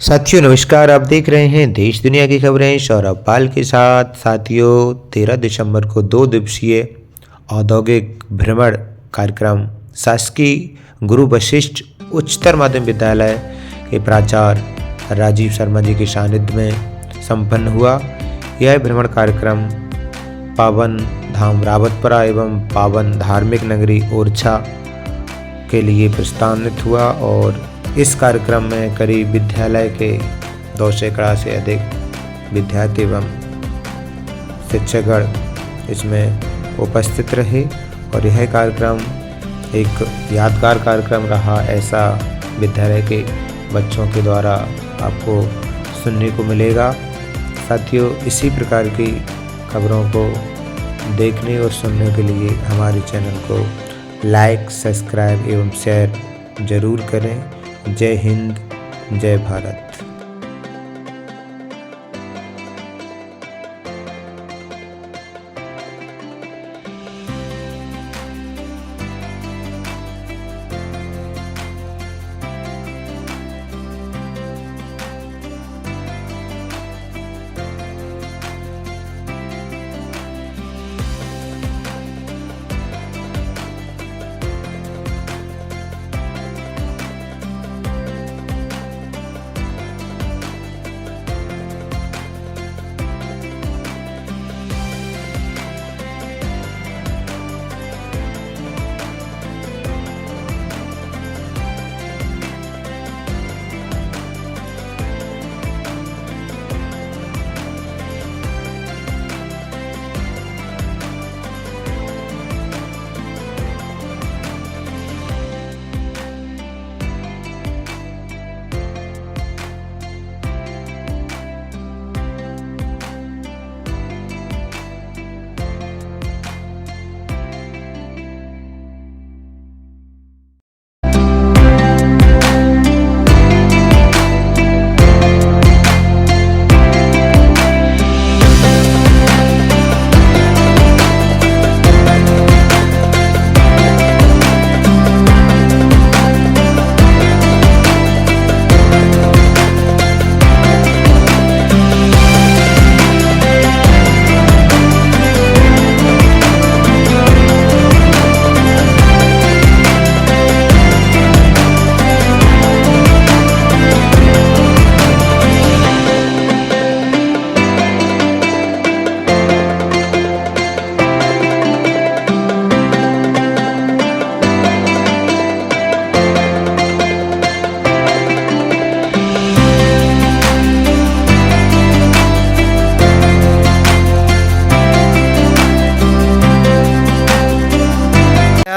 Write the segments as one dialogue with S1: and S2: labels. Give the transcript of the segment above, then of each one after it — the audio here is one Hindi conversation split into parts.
S1: साथियों नमस्कार। आप देख रहे हैं देश दुनिया की खबरें सौरभ पाल के साथ। साथियों 13 दिसंबर को 2 दिवसीय औद्योगिक भ्रमण कार्यक्रम शासकीय गुरु वशिष्ठ उच्चतर माध्यमिक विद्यालय के प्राचार्य राजीव शर्मा जी के सानिध्य में संपन्न हुआ। यह भ्रमण कार्यक्रम पावन धाम रावतपुरा एवं पावन धार्मिक नगरी ओरछा के लिए प्रस्थानित हुआ और इस कार्यक्रम में करीब विद्यालय के 2 सैकड़ा से अधिक विद्यार्थी एवं शिक्षकगण इसमें उपस्थित रहे और यह कार्यक्रम एक यादगार कार्यक्रम रहा, ऐसा विद्यालय के बच्चों के द्वारा आपको सुनने को मिलेगा। साथियों इसी प्रकार की खबरों को देखने और सुनने के लिए हमारे चैनल को लाइक, सब्सक्राइब एवं शेयर जरूर करें। जय हिंद, जय भारत।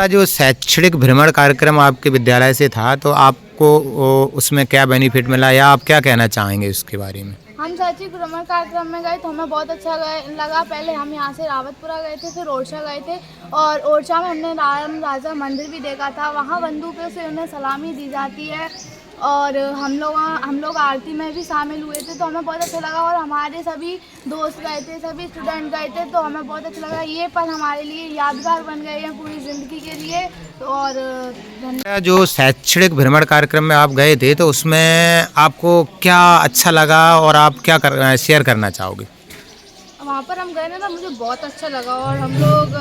S1: जो शैक्षणिक भ्रमण कार्यक्रम आपके विद्यालय से था तो आपको उसमें क्या बेनिफिट मिला या आप क्या कहना चाहेंगे उसके बारे में?
S2: हम शैक्षिक भ्रमण कार्यक्रम में गए तो हमें बहुत अच्छा लगा। पहले हम यहाँ से रावतपुरा गए थे, फिर ओरछा गए थे और ओरछा में हमने राम राजा मंदिर भी देखा था। वहाँ बंदूकों से उन्हें सलामी दी जाती है और हम लोग आरती में भी शामिल हुए थे तो हमें बहुत अच्छा लगा। और हमारे सभी दोस्त गए थे, सभी स्टूडेंट गए थे तो हमें बहुत अच्छा लगा। ये पल हमारे लिए यादगार बन गए हैं पूरी ज़िंदगी के लिए। और
S1: जो शैक्षणिक भ्रमण कार्यक्रम में आप गए थे तो उसमें आपको क्या अच्छा लगा और आप क्या शेयर करना चाहोगे?
S2: वहाँ पर हम गए ना तो मुझे बहुत अच्छा लगा और हम लोग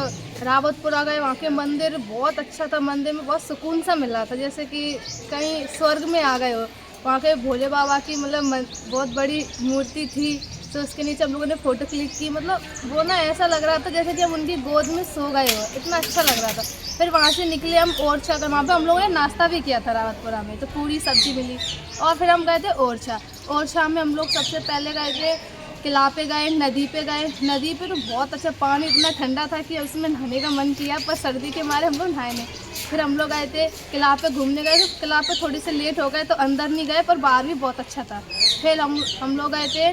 S2: रावतपुरा गए, वहाँ के मंदिर बहुत अच्छा था। मंदिर में बहुत सुकून सा मिला था, जैसे कि कहीं स्वर्ग में आ गए हो। वहाँ के भोले बाबा की मतलब बहुत बड़ी मूर्ति थी तो उसके नीचे हम लोगों ने फ़ोटो क्लिक की। मतलब वो ना ऐसा लग रहा था जैसे कि हम उनकी गोद में सो गए हो, इतना अच्छा लग रहा था। फिर वहाँ से निकले हम ओरछा कर, वहाँ पर हम लोगों ने नाश्ता भी किया था रावतपुरा में, तो पूरी सब्जी मिली। और फिर हम गए थे ओरछा। ओरछा में हम लोग सबसे पहले गए थे किला पे गए, नदी पे गए। नदी पे तो बहुत अच्छा पानी, इतना ठंडा था कि उसमें नहाने का मन किया, पर सर्दी के मारे हम लोग नहाए नहीं। फिर हम लोग गए थे किला पे घूमने गए, तो किला पे थोड़ी सी लेट हो गए तो अंदर नहीं गए, पर बाहर भी बहुत अच्छा था। फिर हम लोग गए थे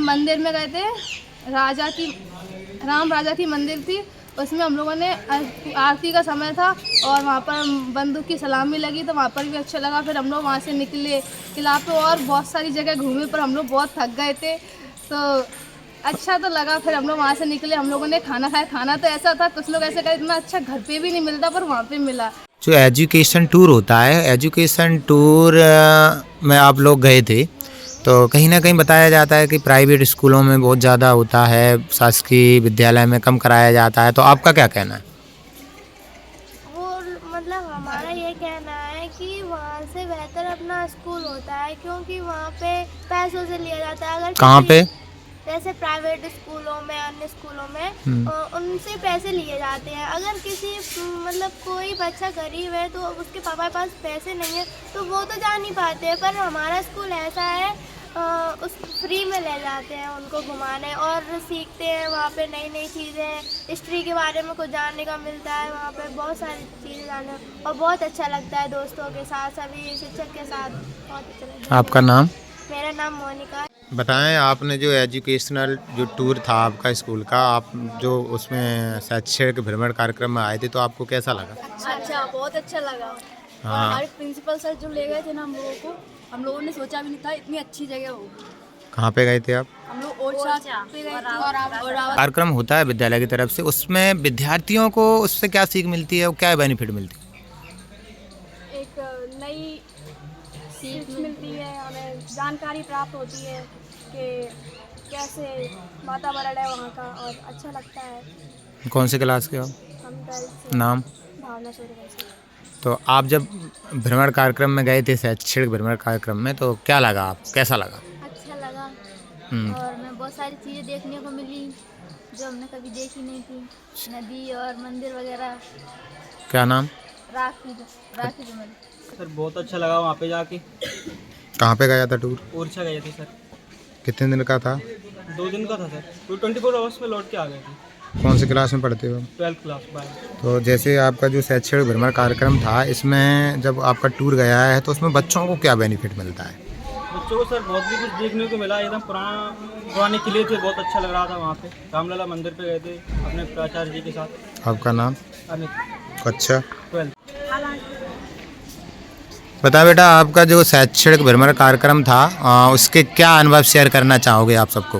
S2: मंदिर में गए थे, राम राजा की मंदिर थी, उसमें हम लोगों ने आरती का समय था और वहाँ पर बंदूक की सलामी लगी तो वहाँ पर भी अच्छा लगा। फिर हम लोग वहाँ से निकले किला पे और बहुत सारी जगह घूमे, पर हम लोग बहुत थक गए थे तो अच्छा तो लगा। फिर हम लोग वहाँ से निकले, हम लोगों ने खाना खाया। खाना तो ऐसा था, कुछ लोग ऐसे कहे इतना अच्छा घर पे भी नहीं मिलता, पर वहाँ पे मिला।
S1: जो एजुकेशन टूर होता है, एजुकेशन टूर में आप लोग गए थे, तो कहीं ना कहीं बताया जाता है कि प्राइवेट स्कूलों में बहुत ज़्यादा होता है, शासकीय विद्यालय में कम कराया जाता है, तो आपका क्या कहना है?
S3: वो मतलब हमारा ये कहना है कि वहाँ से बेहतर अपना स्कूल होता है, क्योंकि वहाँ पे पैसों से लिया जाता है। अगर
S1: कहाँ पे?
S3: जैसे प्राइवेट स्कूलों में, अन्य स्कूलों में उनसे पैसे लिए जाते हैं। अगर किसी मतलब कोई बच्चा गरीब है तो उसके पापा के पास पैसे नहीं है तो वो तो जा नहीं पाते हैं, पर हमारा स्कूल ऐसा है उस फ्री में ले जाते हैं उनको घुमाने और सीखते हैं वहाँ पे नई नई चीज़ें, हिस्ट्री के बारे में कुछ जानने का मिलता है। वहाँ पे बहुत सारी चीज़ें जानने और बहुत अच्छा लगता है, दोस्तों के साथ, सभी शिक्षक के साथ बहुत अच्छा लगता है।
S1: आपका नाम?
S3: मेरा नाम मोनिका।
S1: बताएं, आपने जो एजुकेशनल जो टूर था आपका स्कूल का, आप जो उसमें शैक्षणिक भ्रमण कार्यक्रम में आए थे, तो आपको कैसा लगा?
S4: अच्छा, बहुत अच्छा लगा।
S1: हाँ।
S4: हमारे प्रिंसिपल सर जो ले गए थे ना हम लोगों को, हम लोगों ने सोचा भी नहीं था इतनी अच्छी जगह होगी।
S1: कहाँ पे गए थे आप?
S4: हम लोग ओरछा पे गए थे और
S1: कार्यक्रम होता है विद्यालय की तरफ से, उसमें विद्यार्थियों को उससे क्या सीख मिलती है और क्या बेनिफिट मिलती है?
S4: एक नई सीख मिलती है, हमें जानकारी प्राप्त होती है कि कैसे वातावरण है वहाँ का और अच्छा लगता है।
S1: कौन से क्लास के हो?
S4: हम 12th से
S1: नाम?
S4: भावना सूर्यवंशी।
S1: तो आप जब भ्रमण कार्यक्रम में गए थे, शैक्षणिक भ्रमण कार्यक्रम में, तो क्या लगा, आप कैसा लगा?
S3: अच्छा लगा
S1: हम्म।
S3: और हमें बहुत सारी चीज़ें देखने को मिली जो हमने कभी देखी नहीं थी, नदी और मंदिर वगैरह।
S1: क्या नाम?
S3: राखी जुमल।
S5: सर बहुत अच्छा लगा वहाँ पे जाके।
S1: कहाँ पे गया था टूर?
S5: ओरछा गए थे सर,
S1: कितने दिन का था?
S5: 2 दिन का था सर। 24 आवर्स में लौट के आ गए थे।
S1: कौन सी क्लास में पढ़ते हो?
S5: 12th class bye.
S1: तो जैसे आपका जो शैक्षणिक भ्रमण कार्यक्रम था, इसमें जब आपका टूर गया है तो उसमें बच्चों को क्या बेनिफिट मिलता है?
S5: बच्चों को सर बहुत भी कुछ देखने को मिला। एकदम पुराने किले थे, बहुत अच्छा लग रहा था वहाँ पे। रामलला मंदिर पे गए थे अपने प्राचार्य जी के साथ।
S1: आपका नाम?
S5: अमित।
S1: अच्छा।
S5: 12th।
S1: बता बेटा, आपका जो शैक्षणिक भ्रमण कार्यक्रम था, उसके क्या अनुभव शेयर करना चाहोगे आप सबको?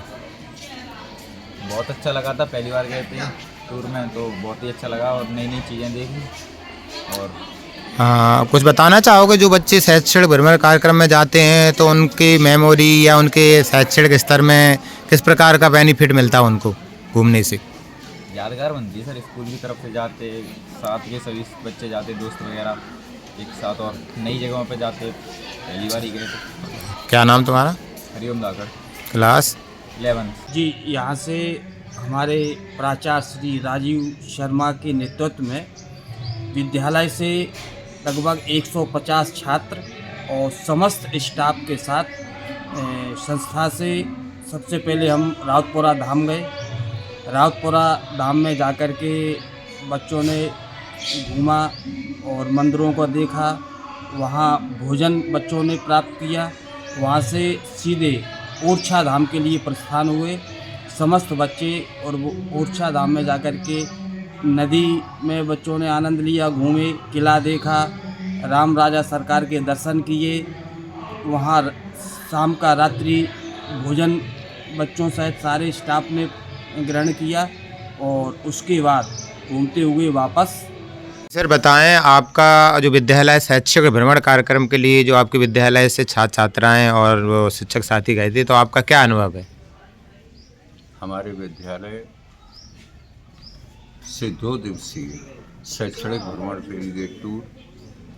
S6: बहुत अच्छा लगा था, पहली बार गए थे टूर में तो बहुत ही अच्छा लगा और नई नई चीज़ें देखी। और
S1: कुछ बताना चाहोगे, जो बच्चे शैक्षणिक भ्रमण कार्यक्रम में जाते हैं तो उनकी मेमोरी या उनके शैक्षणिक स्तर में किस प्रकार का बेनिफिट मिलता है उनको घूमने से?
S6: यादगार बनती है सर, स्कूल की तरफ से जाते साथ के सभी बच्चे जाते, दोस्त वगैरह एक साथ, और नई जगहों पे जाते, पहली बार ही गए थे।
S1: क्या नाम तुम्हारा?
S6: Hariom दाकर,
S1: class
S6: 11th।
S5: जी, यहाँ से हमारे प्राचार्य श्री राजीव शर्मा के नेतृत्व में विद्यालय से लगभग 150 छात्र और समस्त स्टाफ के साथ संस्था से सबसे पहले हम रावतपुरा धाम गए। रावतपुरा धाम में जाकर के बच्चों ने घूमा और मंदिरों को देखा, वहाँ भोजन बच्चों ने प्राप्त किया। वहाँ से सीधे ओरछा धाम के लिए प्रस्थान हुए समस्त बच्चे, और वो ओरछा धाम में जाकर के नदी में बच्चों ने आनंद लिया, घूमे, किला देखा, राम राजा सरकार के दर्शन किए। वहाँ शाम का रात्रि भोजन बच्चों सहित सारे स्टाफ ने ग्रहण किया और उसके बाद घूमते हुए वापस।
S1: सर बताएं, आपका जो विद्यालय शैक्षिक भ्रमण कार्यक्रम के लिए जो आपके विद्यालय से छात्र छात्राएं और वो शिक्षक साथी गए थे, तो आपका क्या अनुभव है?
S7: हमारे विद्यालय से 2 दिवसीय शैक्षणिक भ्रमण के लिए टूर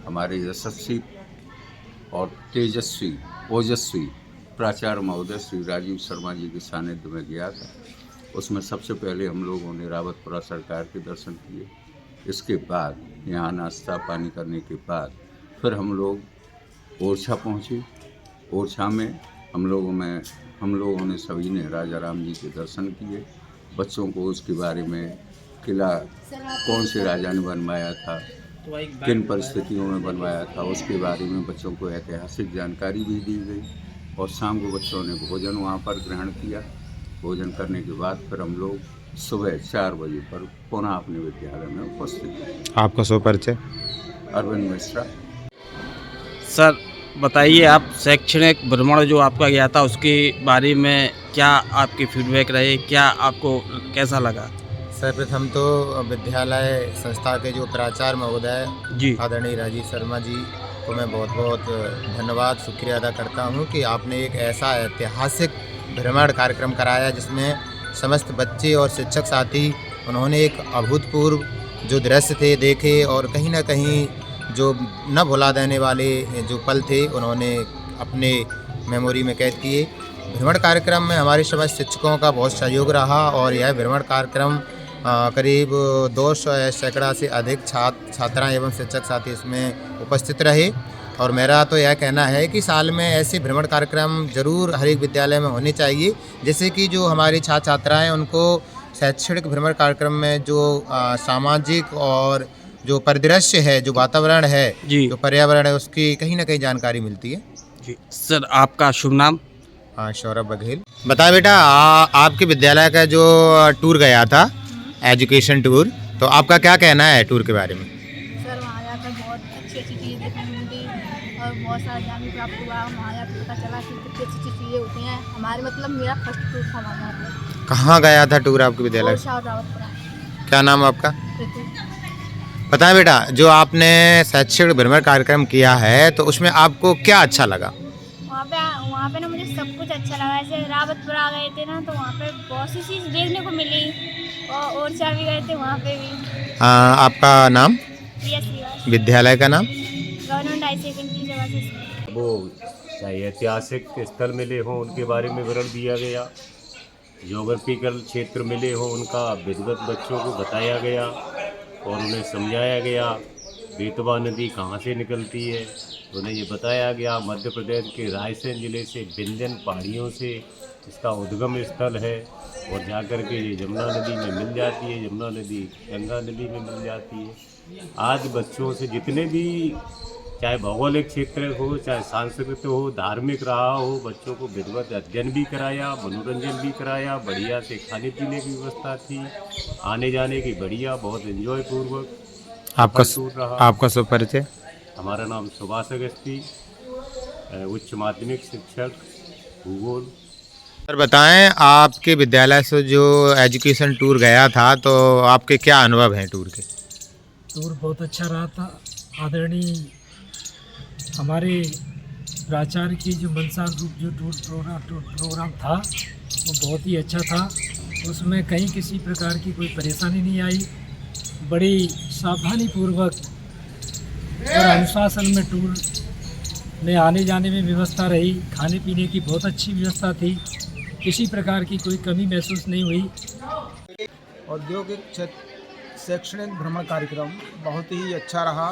S7: हमारे यशस्वी और तेजस्वी ओजस्वी प्राचार्य महोदय श्री राजीव शर्मा जी के सानिध्य में गया था। उसमें सबसे पहले हम लोगों ने रावतपुरा सरकार के दर्शन किए। इसके बाद यहाँ नाश्ता पानी करने के बाद फिर हम लोग ओरछा पहुँचे। ओरछा में हम लोगों ने सभी ने राजा राम जी के दर्शन किए। बच्चों को उसके बारे में, किला कौन से राजा ने बनवाया था, किन परिस्थितियों में बनवाया था, उसके बारे में बच्चों को ऐतिहासिक जानकारी भी दी गई। और शाम को बच्चों ने भोजन वहाँ पर ग्रहण किया। भोजन करने के बाद फिर हम लोग सुबह 4 बजे पर पुनः अपने विद्यालय में उपस्थित हुए।
S1: आपका शुभ परिचय?
S7: अरविंद मिश्रा।
S5: सर बताइए, आप शैक्षणिक भ्रमण जो आपका गया था उसके बारे में क्या आपके फीडबैक रहे, क्या आपको कैसा लगा?
S8: सर्वप्रथम तो विद्यालय संस्था के जो प्राचार्य महोदय
S5: जी।
S8: आदरणीय राजीव शर्मा जी को मैं बहुत बहुत धन्यवाद शुक्रिया अदा करता हूँ कि आपने एक ऐसा ऐतिहासिक भ्रमण कार्यक्रम कराया जिसमें समस्त बच्चे और शिक्षक साथी उन्होंने एक अभूतपूर्व जो दृश्य थे देखे और कहीं ना कहीं जो न भुला देने वाले जो पल थे उन्होंने अपने मेमोरी में कैद किए। भ्रमण कार्यक्रम में हमारे समस्त शिक्षकों का बहुत सहयोग रहा और यह भ्रमण कार्यक्रम करीब 200 सैकड़ा से अधिक छात्राएं एवं शिक्षक साथी इसमें उपस्थित रहे। और मेरा तो यह कहना है कि साल में ऐसे भ्रमण कार्यक्रम ज़रूर हर एक विद्यालय में होने चाहिए, जिससे कि जो हमारी छात्र छात्राएँ उनको शैक्षणिक भ्रमण कार्यक्रम में जो सामाजिक और जो परिदृश्य है, जो वातावरण है,
S5: जी।
S8: जो पर्यावरण है, उसकी कहीं ना कहीं जानकारी मिलती है।
S5: जी सर, आपका शुभ नाम?
S8: हाँ, सौरभ बघेल। बता बेटा, आपके विद्यालय का जो टूर गया था, एजुकेशन टूर, तो आपका क्या कहना है टूर के बारे में?
S2: सर वहाँ जाकर बहुत अच्छी अच्छी चीज़ें देखने को मिली और बहुत सारा ज्ञान भी प्राप्त हुआ। वहाँ जाकर पता चला कि कितनी अच्छी अच्छी चीज़ें होती हैं। हमारे मतलब मेरा फर्स्ट टूर था वहाँ पर।
S8: कहाँ गया था टूर आपके विद्यालय?
S2: रावतपुरा।
S8: क्या नाम आपका?
S2: ऋतु।
S8: पता है बेटा, जो आपने शैक्षिक भ्रमण कार्यक्रम किया है तो उसमें आपको क्या अच्छा लगा?
S4: वहाँ पे ना मुझे सब कुछ अच्छा लगा। जैसे रावतपुरा आ गए थे ना, तो वहाँ पे बहुत सी चीज़ देखने को मिली और ओरछा भी गए थे, वहाँ पे भी।
S8: आपका नाम?
S4: प्रिया श्रीवास।
S8: विद्यालय का नाम?
S4: Government high secondary Jawahar.
S9: वो चाहे ऐतिहासिक स्थल मिले हों उनके बारे में विवरण दिया गया, ज्योग्राफिकल क्षेत्र मिले हों उनका विधिवत बच्चों को बताया गया और उन्हें समझाया गया। बेतवा नदी कहाँ से निकलती है उन्हें ये बताया गया। मध्य प्रदेश के रायसेन जिले से विंध्यन पहाड़ियों से इसका उद्गम स्थल है और जाकर के ये यमुना नदी में मिल जाती है, यमुना नदी गंगा नदी में मिल जाती है। आज बच्चों से जितने भी चाहे भौगोलिक क्षेत्र हो, चाहे सांस्कृतिक हो, धार्मिक रहा हो, बच्चों को विधिवत अध्ययन भी कराया, मनोरंजन भी कराया, बढ़िया से खाने पीने की व्यवस्था थी, आने जाने की बढ़िया, बहुत एंजॉय पूर्वक टूर रहा।
S8: आपका शुभ परिचय?
S9: हमारा नाम सुभाष अगस्ती, उच्च माध्यमिक शिक्षक भूगोल।
S8: सर बताएं, आपके विद्यालय से जो एजुकेशन टूर गया था तो आपके क्या अनुभव हैं टूर के?
S10: टूर बहुत अच्छा रहा था। आदरणीय हमारे प्राचार्य की जो मनसार ग्रुप जो टूर प्रोग्राम था वो बहुत ही अच्छा था। उसमें कहीं किसी प्रकार की कोई परेशानी नहीं आई। बड़ी सावधानी पूर्वक और अनुशासन में टूर में आने जाने में व्यवस्था रही। खाने पीने की बहुत अच्छी व्यवस्था थी, किसी प्रकार की कोई कमी महसूस नहीं हुई।
S11: औद्योगिक शैक्षणिक भ्रमण कार्यक्रम बहुत ही अच्छा रहा।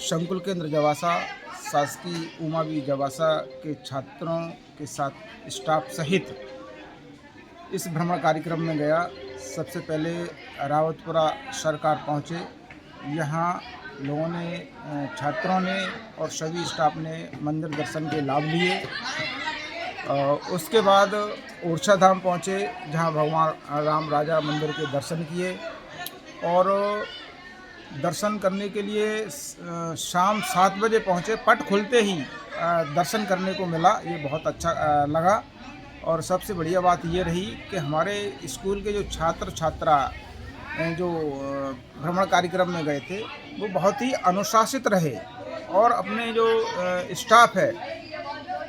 S11: संकुल केंद्र जवासा, शासकीय उमावी जवासा के छात्रों के साथ स्टाफ सहित इस भ्रमण कार्यक्रम में गया। सबसे पहले रावतपुरा सरकार पहुँचे। यहाँ लोगों ने, छात्रों ने और सभी स्टाफ ने मंदिर दर्शन के लाभ लिए। उसके बाद ओरछा धाम पहुँचे, जहाँ भगवान राम राजा मंदिर के दर्शन किए और दर्शन करने के लिए शाम 7 बजे पहुँचे। पट खुलते ही दर्शन करने को मिला, ये बहुत अच्छा लगा। और सबसे बढ़िया बात ये रही कि हमारे स्कूल के जो छात्र छात्रा जो भ्रमण कार्यक्रम में गए थे वो बहुत ही अनुशासित रहे और अपने जो स्टाफ है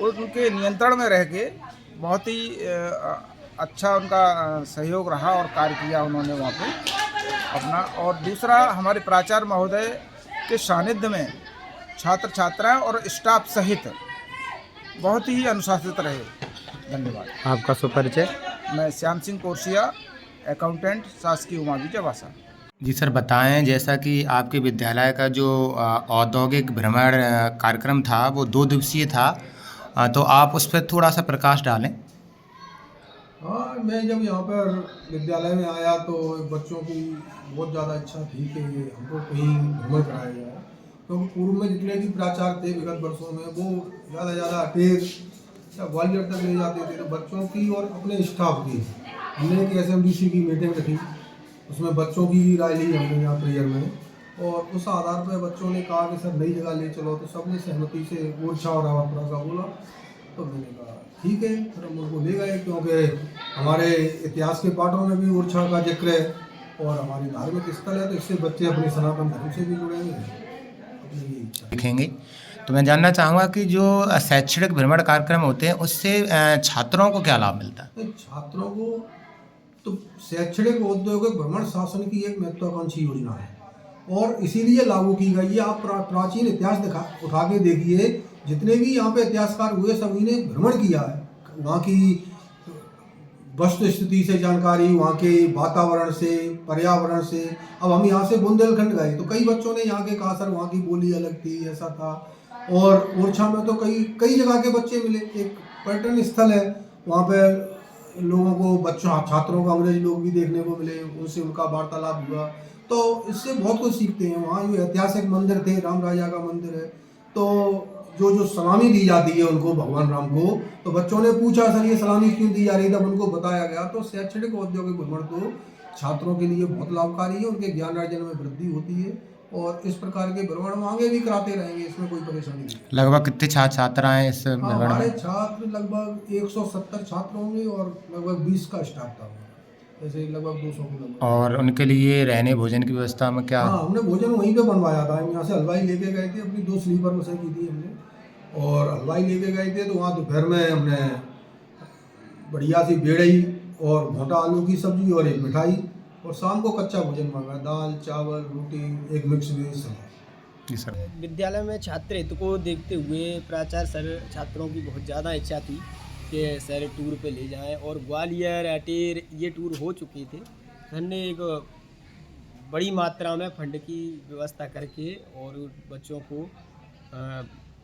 S11: उनके नियंत्रण में रह के बहुत ही अच्छा उनका सहयोग रहा और कार्य किया उन्होंने वहाँ पे अपना। और दूसरा, हमारे प्राचार्य महोदय के सानिध्य में छात्र छात्राएं और स्टाफ सहित बहुत ही अनुशासित रहे। धन्यवाद। आपका सुपरिचय? मैं श्याम सिंह कोरसिया, अकाउंटेंट, शासकीय उमावी जवासा। जी सर बताएं, जैसा कि आपके विद्यालय का जो औद्योगिक भ्रमण कार्यक्रम था वो 2 दिवसीय था, तो आप उस पर थोड़ा सा प्रकाश डालें।
S12: हाँ, मैं जब यहाँ पर विद्यालय में आया तो बच्चों की बहुत ज़्यादा इच्छा थी कि हमको कहीं भ्रमण कराया जाए, क्योंकि पूर्व में जितने भी प्राचार्य थे विगत वर्षों में वो ज़्यादा अटेर या ग्वालियर तक ले जाते थे। तो बच्चों की और अपने स्टाफ की हमने एक SMDC की मीटिंग रखी, उसमें बच्चों की भी राय ली हमने यहाँ प्रेयर में, और उस आधार पर बच्चों ने कहा कि सर नई जगह ले चलो, तो सबने सहमति से ओरछा और रावतपुरा का बोला। तो मैंने कहा ठीक है, फिर हम उनको ले गए, क्योंकि हमारे इतिहास के पाठों में भी ओरछा का जिक्र है और हमारी धार्मिक स्थल है, तो इससे बच्चे अपने सनातन धर्म से भी जुड़ेंगे, अपनी ये इच्छा
S8: लिखेंगे। तो मैं जानना चाहूँगा कि जो शैक्षणिक भ्रमण कार्यक्रम होते हैं उससे छात्रों को क्या लाभ मिलता है?
S12: छात्रों को तो शैक्षणिक औद्योगिक भ्रमण शासन की एक महत्वाकांक्षी योजना है और इसीलिए लागू की गई है। आप प्राचीन इतिहास उठा के देखिए, जितने भी यहाँ पे इतिहासकार हुए सभी ने भ्रमण किया है, वहाँ की वस्तु स्थिति से जानकारी, वहाँ के वातावरण से, पर्यावरण से। अब हम यहाँ से बुंदेलखंड गए तो कई बच्चों ने यहाँ के कहा सर वहाँ की बोली अलग थी, ऐसा था, और ओरछा में तो कई जगह के बच्चे मिले। एक पर्यटन स्थल है, वहाँ पे लोगों को, बच्चों छात्रों को अंग्रेज लोग भी देखने को मिले, उनसे उनका वार्तालाप हुआ, तो इससे बहुत कुछ सीखते हैं। वहाँ जो ऐतिहासिक मंदिर थे, राम राजा का मंदिर है, तो जो सलामी दी जाती है उनको, भगवान राम को, तो बच्चों ने पूछा सर ये सलामी क्यों दी जा रही है, तब उनको बताया गया। तो शैक्षणिक औद्योगिक भ्रमण तो छात्रों के लिए बहुत लाभकारी है, उनके ज्ञान अर्जन में वृद्धि होती है और इस प्रकार के भ्रमण हम आगे भी कराते रहेंगे, इसमें कोई परेशानी नहीं।
S8: लगभग कितने छात्र आए इस भ्रमण में?
S12: हमारे छात्र लगभग 170 छात्र होंगे और लगभग 20 का स्टाफ था, जैसे लगभग 200 के लगभग।
S8: और उनके लिए रहने भोजन की व्यवस्था में क्या?
S12: हाँ, हमने भोजन वहीं पे बनवाया था। हम यहाँ से हलवाई लेके गए थे, अपनी 2 स्लीपर बसें की थी हमने, और हलवाई लेके गए थे। तो वहाँ दोपहर में हमने बढ़िया सी बेड़ई और भोटा आलू की सब्जी और एक मिठाई, और शाम को कच्चा भोजन मंगाया, दाल चावल रोटी, एक मिक्स वेज सलाद।
S8: जी सर।
S13: विद्यालय में छात्र हित को देखते हुए प्राचार्य सर छात्रों की बहुत ज़्यादा इच्छा थी कि सर टूर पे ले जाएं, और ग्वालियर, अटेर ये टूर हो चुके थे। सर ने एक बड़ी मात्रा में फंड की व्यवस्था करके और बच्चों को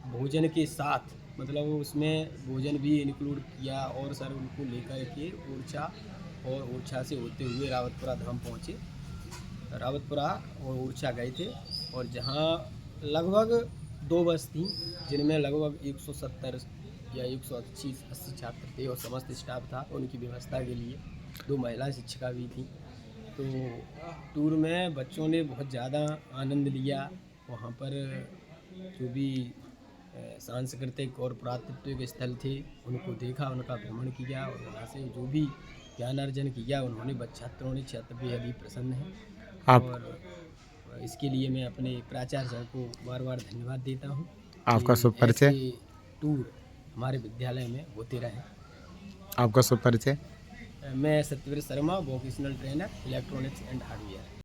S13: भोजन के साथ, मतलब उसमें भोजन भी इंक्लूड किया, और सर उनको लेकर के ओरछा और ओरछा से होते हुए रावतपुरा धाम पहुँचे। रावतपुरा और ओरछा गए थे, और जहाँ लगभग 2 बस थी, जिनमें लगभग 170 या 180 छात्र थे और समस्त स्टाफ था। उनकी व्यवस्था के लिए 2 महिला शिक्षिका भी थी। तो टूर में बच्चों ने बहुत ज़्यादा आनंद लिया। वहाँ पर जो भी सांस्कृतिक और पुरातत्विक स्थल थे उनको देखा, उनका भ्रमण किया, और वहाँ से जो भी ज्ञान अर्जन किया उन्होंने छात्रों ने बेहद ही प्रसन्न हैं। और इसके लिए मैं अपने प्राचार्य सर को बार बार धन्यवाद देता हूँ।
S8: आपका शुभ परिचय।
S13: टूर हमारे विद्यालय में होते रहे।
S8: आपका शुभ परिचय।
S13: मैं Satyavir Sharma, vocational trainer, electronics and hardware.